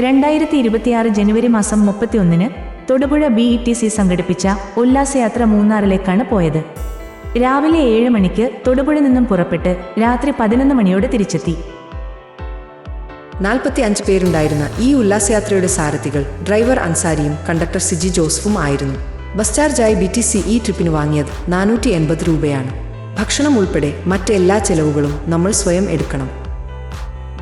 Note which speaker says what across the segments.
Speaker 1: 2026 ജനുവരി മാസം 31-ന് തൊടുപുഴ BETC സംഘടിപ്പിച്ച ഉല്ലാസയാത്ര മൂന്നാറിലേക്കാണ് പോയത്. രാവിലെ 7 മണിക്ക് തൊടുപുഴ നിന്നും പുറപ്പെട്ട് രാത്രി 11 മണിയോടെ തിരിച്ചെത്തി.
Speaker 2: 45 പേരുണ്ടായിരുന്ന ഈ ഉല്ലാസയാത്രയുടെ സാരഥികൾ ഡ്രൈവർ അൻസാരിയും കണ്ടക്ടർ സിജി ജോസഫും ആയിരുന്നു. ബസ് ചാർജായി BTC ഈ ട്രിപ്പിന് വാങ്ങിയത് 480 രൂപയാണ്. ഭക്ഷണം ഉൾപ്പെടെ മറ്റെല്ലാ ചെലവുകളും നമ്മൾ സ്വയം എടുക്കണം.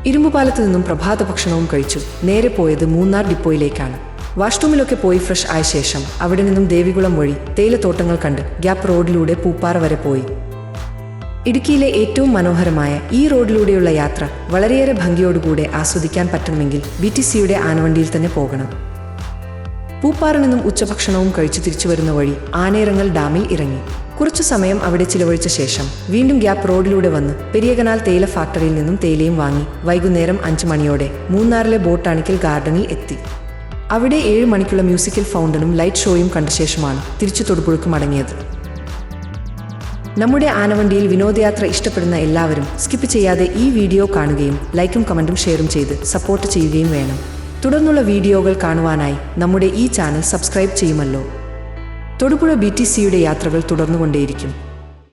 Speaker 2: ഇരുമ്പുപാലത്ത് നിന്നും പ്രഭാത ഭക്ഷണവും കഴിച്ചു നേരെ പോയത് മൂന്നാർ ഡിപ്പോയിലേക്കാണ്. വാഷ്റൂമിലൊക്കെ പോയി ഫ്രഷ് ആയ ശേഷം അവിടെ നിന്നും ദേവികുളം വഴി തേയിലത്തോട്ടങ്ങൾ കണ്ട് ഗ്യാപ്പ് റോഡിലൂടെ പൂപ്പാറ വരെ പോയി. ഇടുക്കിയിലെ ഏറ്റവും മനോഹരമായ ഈ റോഡിലൂടെയുള്ള യാത്ര വളരെയേറെ ഭംഗിയോടുകൂടെ ആസ്വദിക്കാൻ പറ്റണമെങ്കിൽ BTCയുടെ ആനവണ്ടിയിൽ തന്നെ പോകണം. പൂപ്പാറ നിന്നും ഉച്ചഭക്ഷണവും കഴിച്ചു തിരിച്ചു വരുന്ന വഴി ആനയിറങ്ങൽ ഡാമിൽ ഇറങ്ങി കുറച്ചു സമയം അവിടെ ചിലവഴിച്ച ശേഷം വീണ്ടും ഗ്യാപ്പ് റോഡിലൂടെ വന്ന് പെരിയകനാൽ തേയില ഫാക്ടറിയിൽ നിന്നും തേയിലയും വാങ്ങി വൈകുന്നേരം 5 മണിയോടെ മൂന്നാറിലെ ബോട്ടാണിക്കൽ ഗാർഡനിൽ എത്തി. അവിടെ 7 മണിക്കുള്ള മ്യൂസിക്കൽ ഫൗണ്ടനും ലൈറ്റ് ഷോയും കണ്ട ശേഷമാണ് തിരിച്ചു തൊടുപുഴയ്ക്ക് മടങ്ങിയത്. നമ്മുടെ ആനവണ്ടിയിൽ വിനോദയാത്ര ഇഷ്ടപ്പെടുന്ന എല്ലാവരും സ്കിപ്പ് ചെയ്യാതെ ഈ വീഡിയോ കാണുകയും ലൈക്കും കമന്റും ഷെയറും ചെയ്ത് സപ്പോർട്ട് ചെയ്യുകയും വേണം. തുടർന്നുള്ള വീഡിയോകൾ കാണുവാനായി നമ്മുടെ ഈ ചാനൽ സബ്സ്ക്രൈബ് ചെയ്യുമല്ലോ. തൊടുപുഴ BTCയുടെ യാത്രകൾ തുടർന്നുകൊണ്ടേയിരിക്കും.